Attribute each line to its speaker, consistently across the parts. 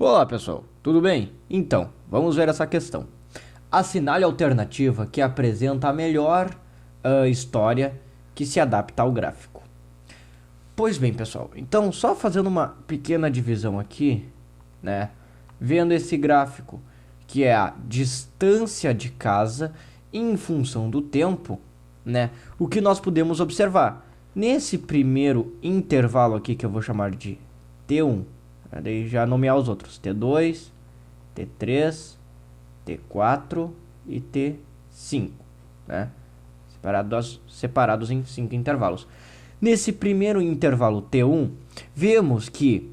Speaker 1: Olá pessoal, tudo bem? Então, vamos ver essa questão. Assinale a alternativa que apresenta a melhor história que se adapta ao gráfico. Pois bem pessoal, então só fazendo uma pequena divisão aqui, né? Vendo esse gráfico que é a distância de casa em função do tempo, né? O que nós podemos observar? Nesse primeiro intervalo aqui que eu vou chamar de T1, daí já nomear os outros, T2, T3, T4 e T5, né? Separados em 5 intervalos. Nesse primeiro intervalo T1, vemos que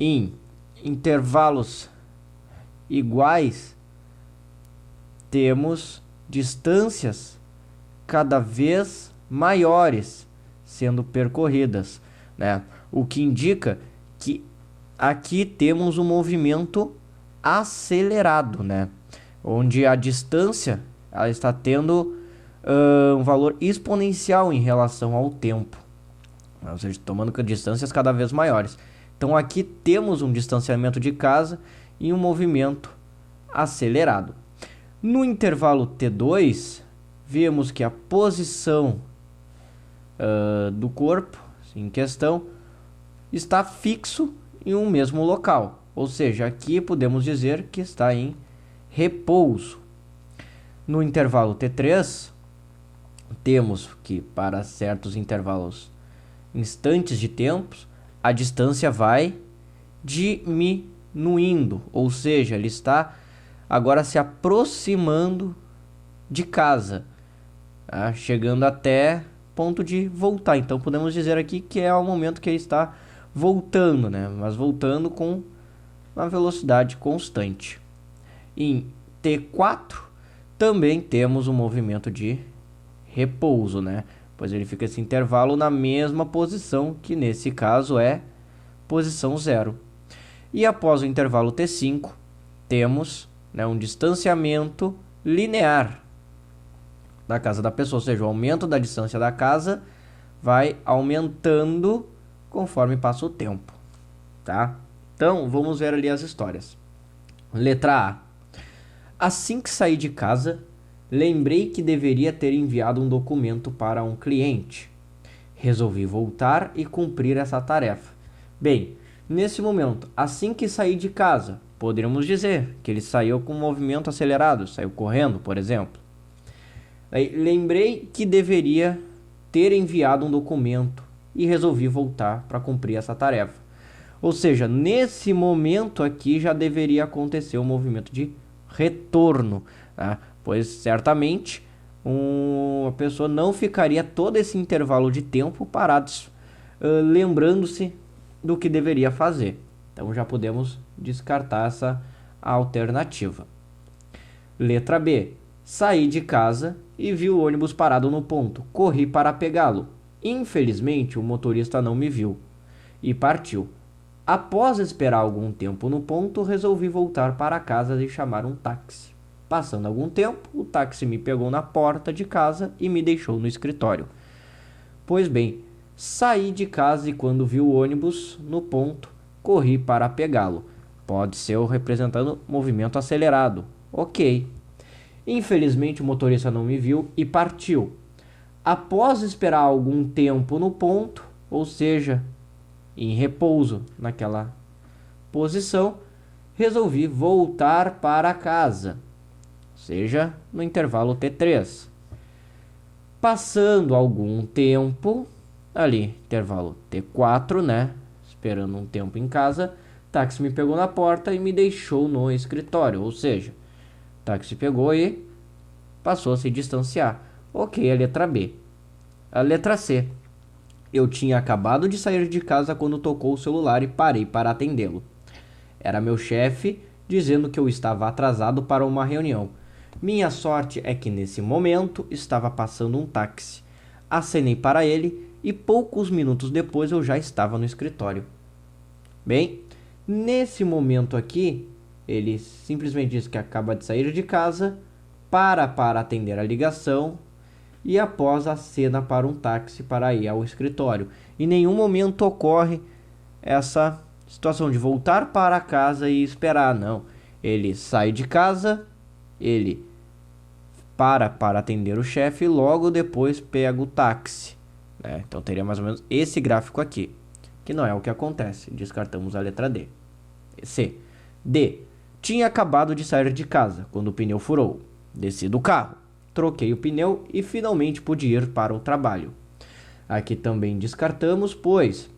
Speaker 1: em intervalos iguais temos distâncias cada vez maiores sendo percorridas, né? O que indica que aqui temos um movimento acelerado, né? Onde a distância ela está tendo um valor exponencial em relação ao tempo, ou seja, tomando distâncias cada vez maiores. Então aqui temos um distanciamento de casa e um movimento acelerado. No intervalo T2, vemos que a posição do corpo em questão está fixo em um mesmo local, ou seja, aqui podemos dizer que está em repouso. No intervalo T3, temos que para certos intervalos instantes de tempos, a distância vai diminuindo, ou seja, ele está agora se aproximando de casa, tá? Chegando até ponto de voltar. Então podemos dizer aqui que é o momento que ele está voltando, né? Mas voltando com uma velocidade constante. Em T4 também temos um movimento de repouso, né? Pois ele fica esse intervalo na mesma posição, que nesse caso é posição 0. E após o intervalo T5, temos, né, um distanciamento linear da casa da pessoa, ou seja, o aumento da distância da casa vai aumentando conforme passa o tempo, tá? Então, vamos ver ali as histórias. Letra A. Assim que saí de casa, lembrei que deveria ter enviado um documento para um cliente. Resolvi voltar e cumprir essa tarefa. Bem, nesse momento, assim que saí de casa, poderíamos dizer que ele saiu com um movimento acelerado, saiu correndo, por exemplo. Aí, lembrei que deveria ter enviado um documento e resolvi voltar para cumprir essa tarefa. Ou seja, nesse momento aqui já deveria acontecer um movimento de retorno, tá? Pois certamente a pessoa não ficaria todo esse intervalo de tempo parados, lembrando-se do que deveria fazer. Então já podemos descartar essa alternativa. Letra B. Saí de casa e vi o ônibus parado no ponto. Corri para pegá-lo. Infelizmente, o motorista não me viu e partiu. Após esperar algum tempo no ponto, resolvi voltar para casa e chamar um táxi. Passando algum tempo, o táxi me pegou na porta de casa e me deixou no escritório. Pois bem, saí de casa e quando vi o ônibus no ponto, corri para pegá-lo. Pode ser representando movimento acelerado. Ok. Infelizmente, o motorista não me viu e partiu. Após esperar algum tempo no ponto, ou seja, em repouso naquela posição, resolvi voltar para casa, ou seja, no intervalo T3. Passando algum tempo, ali, intervalo T4, né? Esperando um tempo em casa, táxi me pegou na porta e me deixou no escritório, ou seja, táxi pegou e passou a se distanciar. Ok, a letra B. A letra C. Eu tinha acabado de sair de casa quando tocou o celular e parei para atendê-lo. Era meu chefe dizendo que eu estava atrasado para uma reunião. Minha sorte é que nesse momento estava passando um táxi. Acenei para ele e poucos minutos depois eu já estava no escritório. Bem, nesse momento aqui, ele simplesmente diz que acaba de sair de casa, para atender a ligação e após acena para um táxi para ir ao escritório. Em nenhum momento ocorre essa situação de voltar para casa e esperar, não. Ele sai de casa, ele para atender o chefe e logo depois pega o táxi, né? Então teria mais ou menos esse gráfico aqui, que não é o que acontece. Descartamos a letra D. C. D. Tinha acabado de sair de casa quando o pneu furou. Desci do carro, troquei o pneu e finalmente pude ir para o trabalho. Aqui também descartamos, pois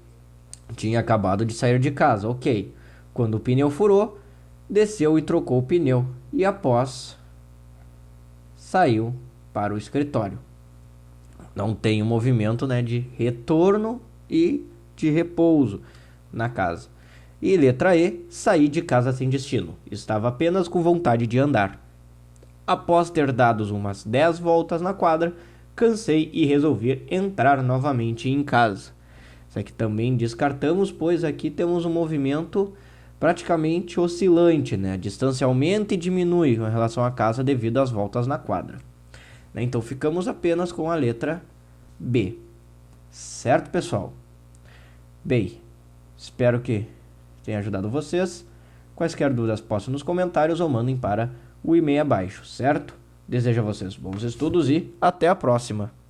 Speaker 1: tinha acabado de sair de casa, ok. Quando o pneu furou, desceu e trocou o pneu e após saiu para o escritório. Não tem o movimento, né, de retorno e de repouso na casa. E letra E, saí de casa sem destino. Estava apenas com vontade de andar. Após ter dado umas 10 voltas na quadra, cansei e resolvi entrar novamente em casa. Isso aqui também descartamos, pois aqui temos um movimento praticamente oscilante, né? A distância aumenta e diminui em relação à casa devido às voltas na quadra. Então ficamos apenas com a letra B. Certo, pessoal? Bem, espero que tenha ajudado vocês. Quaisquer dúvidas postem nos comentários ou mandem para o e-mail abaixo, certo? Desejo a vocês bons estudos e até a próxima!